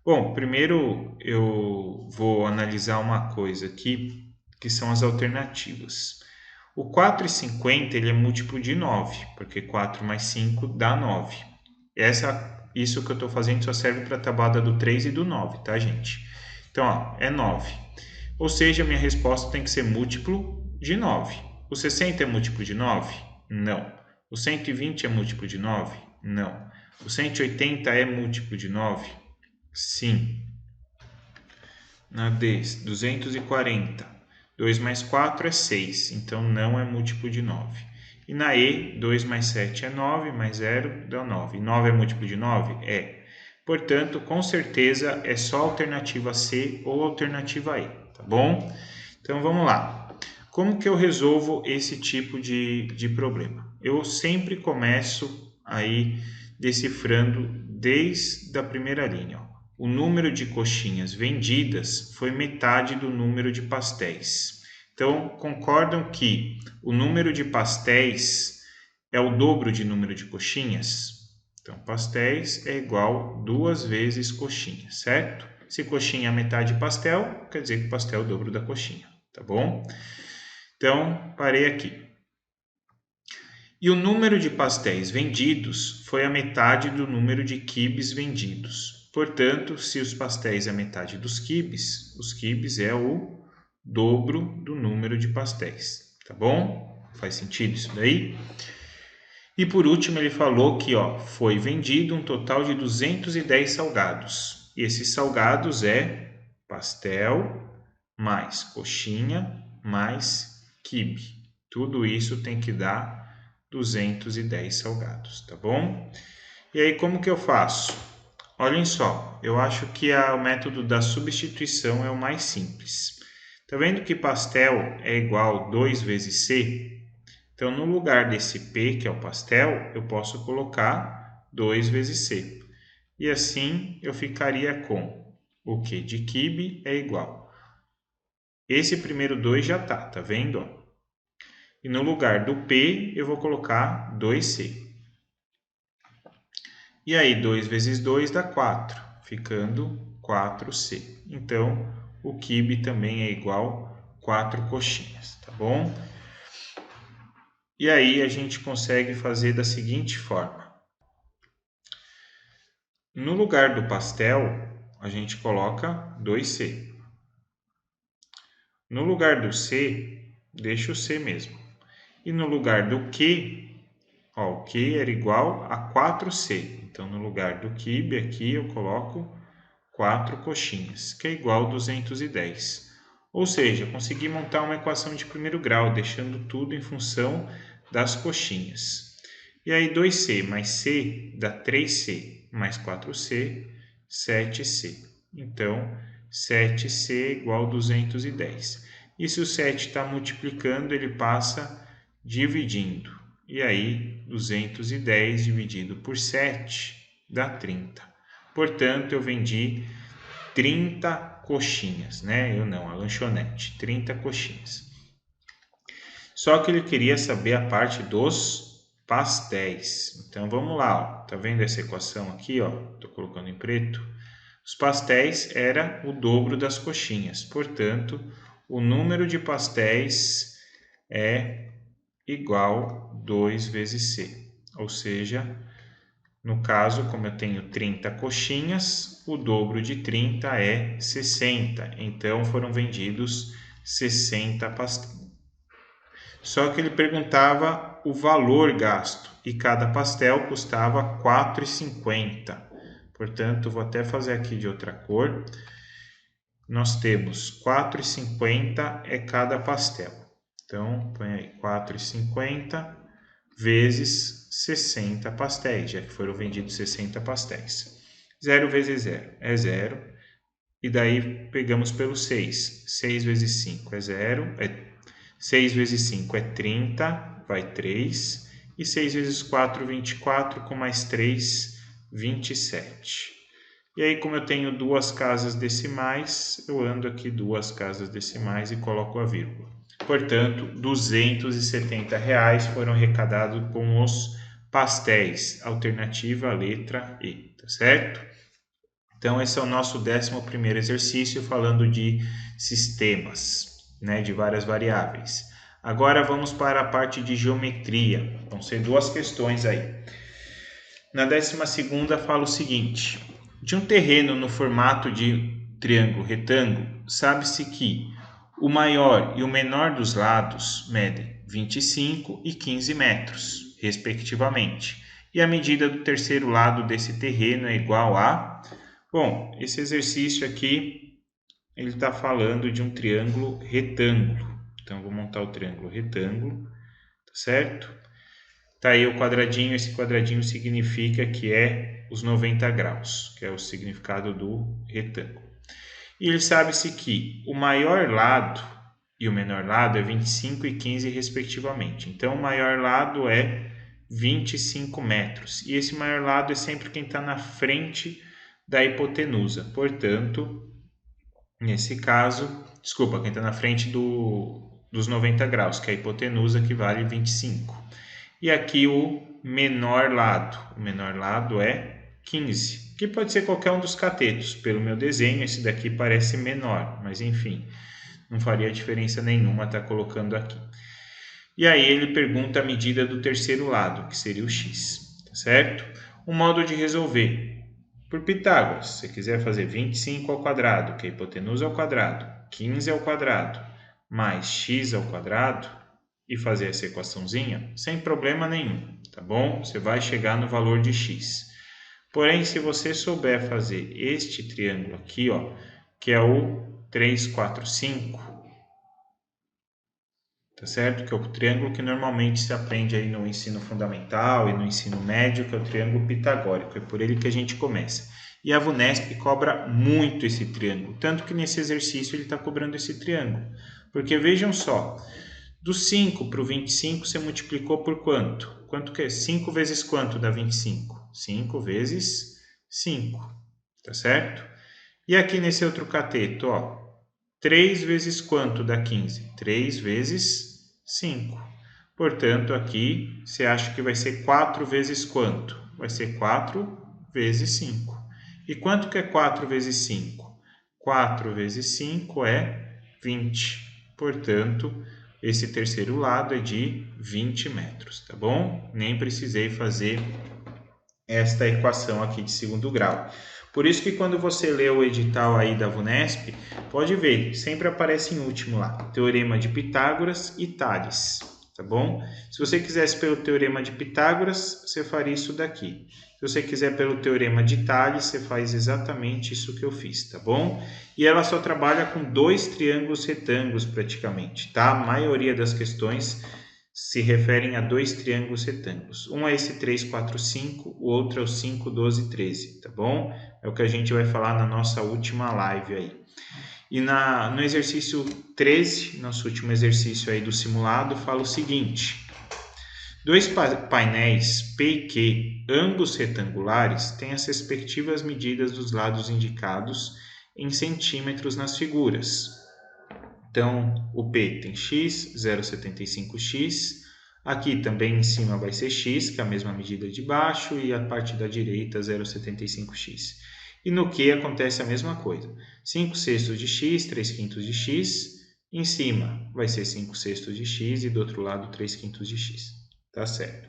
Bom, primeiro eu vou analisar uma coisa aqui, que são as alternativas. O 4,50 ele é múltiplo de 9, porque 4 mais 5 dá 9. Isso que eu estou fazendo só serve para a tabuada do 3 e do 9, tá, gente? Então, é 9. Ou seja, a minha resposta tem que ser múltiplo de 9. O 60 é múltiplo de 9? Não. O 120 é múltiplo de 9? Não. O 180 é múltiplo de 9? Sim. Na D, 240. 2 mais 4 é 6, então não é múltiplo de 9. E na E, 2 mais 7 é 9, mais 0 dá 9. 9 é múltiplo de 9? É. Portanto, com certeza é só a alternativa C ou a alternativa E, tá bom? Então vamos lá. Como que eu resolvo esse tipo de problema? Eu sempre começo aí decifrando desde a primeira linha. O número de coxinhas vendidas foi metade do número de pastéis. Então, concordam que o número de pastéis é o dobro de número de coxinhas? Então, pastéis é igual 2 vezes coxinha, certo? Se coxinha é metade pastel, quer dizer que pastel é o dobro da coxinha, tá bom? Então, parei aqui. E o número de pastéis vendidos foi a metade do número de quibes vendidos. Portanto, se os pastéis é a metade dos quibes, os quibes é o dobro do número de pastéis, tá bom? Faz sentido isso daí? E por último, ele falou que foi vendido um total de 210 salgados. E esses salgados é pastel, mais coxinha, mais quibe. Tudo isso tem que dar 210 salgados, tá bom? E aí, como que eu faço? Olhem só, eu acho que o método da substituição é o mais simples. Tá vendo que pastel é igual a 2 vezes C? Então, no lugar desse P, que é o pastel, eu posso colocar 2 vezes C. E assim, eu ficaria com o Q de quibe é igual. Esse primeiro 2 já tá vendo? E no lugar do P, eu vou colocar 2C. E aí, 2 vezes 2 dá 4, ficando 4C. Então, o quibe também é igual 4 coxinhas, tá bom? E aí, a gente consegue fazer da seguinte forma. No lugar do pastel, a gente coloca 2C. No lugar do C, deixa o C mesmo. E no lugar do Q, o Q era igual a 4C. Então, no lugar do quibe aqui, eu coloco 4 coxinhas, que é igual a 210. Ou seja, consegui montar uma equação de primeiro grau, deixando tudo em função das coxinhas. E aí 2C mais C dá 3C, mais 4C, 7C. Então, 7C é igual a 210. E se o 7 está multiplicando, ele passa dividindo. E aí, 210 dividido por 7 dá 30. Portanto, eu vendi 30 coxinhas, né? Eu não, a lanchonete, 30 coxinhas. Só que ele queria saber a parte dos pastéis. Então, vamos lá, ó. Tá vendo essa equação aqui, ó? Tô colocando em preto. Os pastéis era o dobro das coxinhas. Portanto, o número de pastéis é igual 2 vezes C. Ou seja, no caso, como eu tenho 30 coxinhas, o dobro de 30 é 60. Então, foram vendidos 60 pastéis. Só que ele perguntava o valor gasto e cada pastel custava R$ 4,50. Portanto, vou até fazer aqui de outra cor. Nós temos R$ 4,50 é cada pastel. Então, põe aí 4,50 vezes 60 pastéis, já que foram vendidos 60 pastéis. 0 vezes 0 é 0. E daí pegamos pelo 6. 6 vezes 5 é 0. 6 vezes 5 é 30, vai 3. E 6 vezes 4, 24, com mais 3, 27. E aí, como eu tenho duas casas decimais, eu ando aqui duas casas decimais e coloco a vírgula. Portanto, R$ 270 foram arrecadados com os pastéis. Alternativa, letra E, tá certo? Então, esse é o nosso 11º exercício, falando de sistemas, né, de várias variáveis. Agora, vamos para a parte de geometria. Vão ser duas questões aí. Na 12ª, fala o seguinte. De um terreno no formato de triângulo retângulo, sabe-se que o maior e o menor dos lados medem 25 e 15 metros, respectivamente. E a medida do terceiro lado desse terreno é igual a... Bom, esse exercício aqui, ele está falando de um triângulo retângulo. Então, eu vou montar o triângulo retângulo, tá certo? Tá aí o quadradinho, esse quadradinho significa que é os 90 graus, que é o significado do retângulo. E ele sabe-se que o maior lado e o menor lado é 25 e 15 respectivamente. Então, o maior lado é 25 metros. E esse maior lado é sempre quem está na frente da hipotenusa. Portanto, nesse caso, quem está na frente dos 90 graus, que é a hipotenusa, que vale 25. E aqui o menor lado é 15, que pode ser qualquer um dos catetos. Pelo meu desenho, esse daqui parece menor, mas enfim, não faria diferença nenhuma estar colocando aqui. E aí ele pergunta a medida do terceiro lado, que seria o x, tá certo? Um modo de resolver. Por Pitágoras, se você quiser fazer 25 ao quadrado, que é a hipotenusa ao quadrado, 15 ao quadrado, mais x ao quadrado, e fazer essa equaçãozinha, sem problema nenhum, tá bom? Você vai chegar no valor de x. Porém, se você souber fazer este triângulo aqui, ó, que é o 3, 4, 5, tá certo? Que é o triângulo que normalmente se aprende aí no ensino fundamental e no ensino médio, que é o triângulo pitagórico. É por ele que a gente começa. E a VUNESP cobra muito esse triângulo, tanto que nesse exercício ele está cobrando esse triângulo. Porque vejam só, do 5 para o 25 você multiplicou por quanto? Quanto que é? 5 vezes quanto dá 25? 5 vezes 5, tá certo? E aqui nesse outro cateto, ó, 3 vezes quanto dá 15? 3 vezes 5. Portanto, aqui você acha que vai ser 4 vezes quanto? Vai ser 4 vezes 5. E quanto que é 4 vezes 5? 4 vezes 5 é 20. Portanto, esse terceiro lado é de 20 metros, tá bom? Nem precisei fazer esta equação aqui de segundo grau. Por isso que quando você lê o edital aí da VUNESP, pode ver, sempre aparece em último lá, Teorema de Pitágoras e Tales, tá bom? Se você quisesse pelo Teorema de Pitágoras, você faria isso daqui. Se você quiser pelo Teorema de Tales, você faz exatamente isso que eu fiz, tá bom? E ela só trabalha com 2 triângulos retângulos praticamente, tá? A maioria das questões se referem a 2 triângulos retângulos. Um é esse 3, 4, 5, o outro é o 5, 12, 13, tá bom? É o que a gente vai falar na nossa última live aí. E no exercício 13, nosso último exercício aí do simulado, fala o seguinte: 2 painéis P e Q, ambos retangulares, têm as respectivas medidas dos lados indicados em centímetros nas figuras. Então, o P tem x, 0,75x. Aqui também em cima vai ser x, que é a mesma medida de baixo, e a parte da direita, 0,75x. E no Q acontece a mesma coisa. 5 sextos de x, 3 quintos de x. Em cima vai ser 5 sextos de x e do outro lado 3 quintos de x. Tá certo.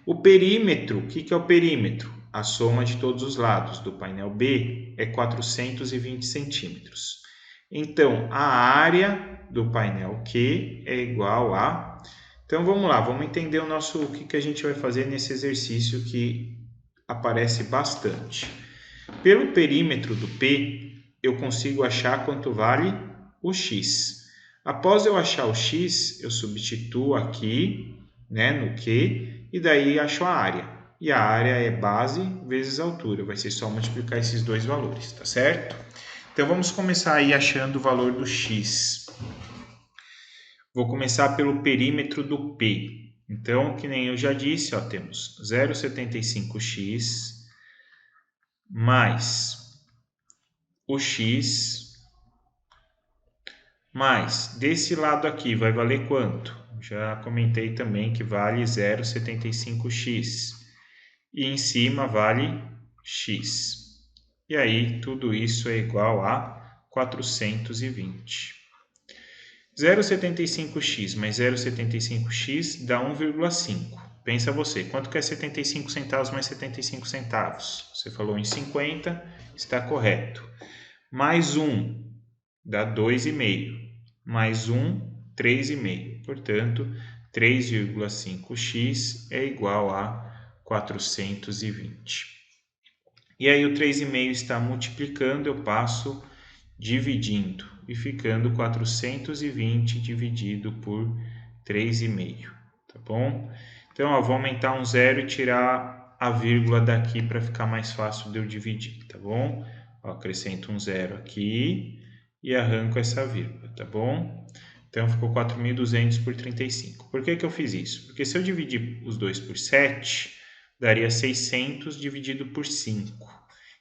O perímetro, o que é o perímetro? A soma de todos os lados do painel B é 420 centímetros. Então, a área do painel Q é igual a... Então, vamos lá, vamos entender o que a gente vai fazer nesse exercício que aparece bastante. Pelo perímetro do P, eu consigo achar quanto vale o x. Após eu achar o x, eu substituo aqui, né, no Q, e daí acho a área. E a área é base vezes altura, vai ser só multiplicar esses dois valores, tá certo? Então, vamos começar aí achando o valor do x. Vou começar pelo perímetro do P. Então, que nem eu já disse, ó, temos 0,75x mais o x mais desse lado aqui vai valer quanto? Já comentei também que vale 0,75x. E em cima vale x. E aí, tudo isso é igual a 420. 0,75x mais 0,75x dá 1,5. Pensa você, quanto que é 75 centavos mais 75 centavos? Você falou em 50, está correto. Mais 1 dá 2,5. Mais 1, 3,5. Portanto, 3,5x é igual a 420. E aí o 3,5 está multiplicando, eu passo dividindo e ficando 420 dividido por 3,5, tá bom? Então, ó, vou aumentar um zero e tirar a vírgula daqui para ficar mais fácil de eu dividir, tá bom? Ó, acrescento um zero aqui e arranco essa vírgula, tá bom? Então, ficou 4.200 por 35. Por que eu fiz isso? Porque se eu dividir os dois por 7, daria 600 dividido por 5.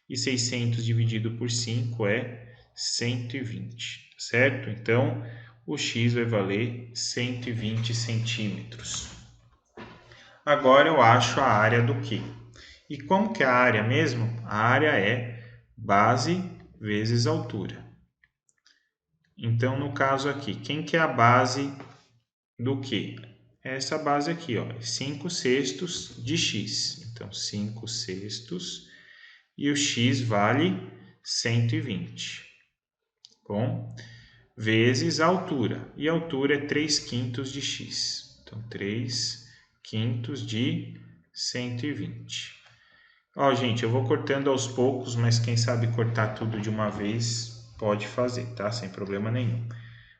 E 600 dividido por 5 é 120, certo? Então, o x vai valer 120 centímetros. Agora eu acho a área do Q. E como que é a área mesmo? A área é base vezes altura. Então, no caso aqui, quem que é a base do Q? Essa base aqui, ó, 5 sextos de x. Então, 5 sextos e o x vale 120. Bom, vezes a altura. E a altura é 3 quintos de x. Então, 3 quintos de 120. Ó, gente, eu vou cortando aos poucos, mas quem sabe cortar tudo de uma vez pode fazer, tá? Sem problema nenhum.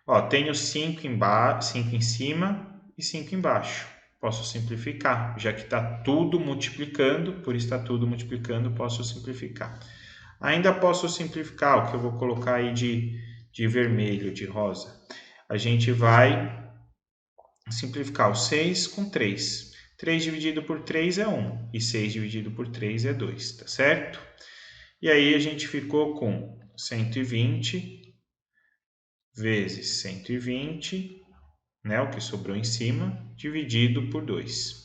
Ó, tenho 5 em cima e 5 embaixo. Posso simplificar, já que está tudo multiplicando, por estar tudo multiplicando, posso simplificar. Ainda posso simplificar, o que eu vou colocar aí de vermelho, de rosa. A gente vai simplificar o 6 com 3. 3 dividido por 3 é 1 e 6 dividido por 3 é 2, tá certo? E aí a gente ficou com 120 vezes 120, né, o que sobrou em cima, dividido por 2.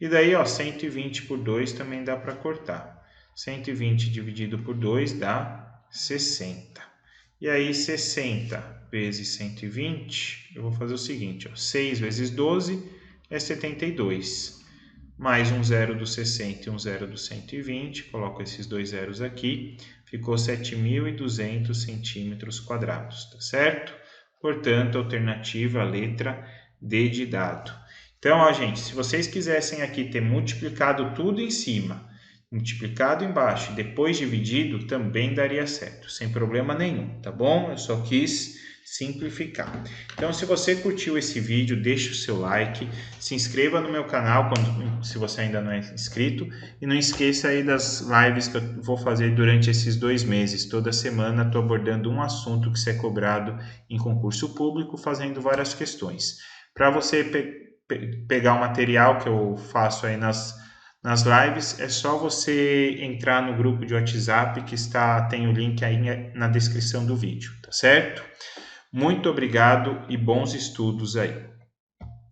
E daí, ó, 120 por 2 também dá para cortar. 120 dividido por 2 dá 60. E aí, 60 vezes 120, eu vou fazer o seguinte, ó, 6 vezes 12 é 72. Mais um zero do 60 e um zero do 120, coloco esses dois zeros aqui, ficou 7.200 centímetros quadrados, tá certo? Portanto, alternativa, letra D de dado. Então, ó, gente, se vocês quisessem aqui ter multiplicado tudo em cima, multiplicado embaixo e depois dividido, também daria certo, sem problema nenhum, tá bom? Eu só quis simplificar. Então, se você curtiu esse vídeo, deixe o seu like, se inscreva no meu canal se você ainda não é inscrito, e não esqueça aí das lives que eu vou fazer durante esses 2 meses. Toda semana estou abordando um assunto que é cobrado em concurso público, fazendo várias questões. Para você pegar o material que eu faço aí nas lives, é só você entrar no grupo de WhatsApp que tem o link aí na descrição do vídeo, tá certo? Muito obrigado e bons estudos aí.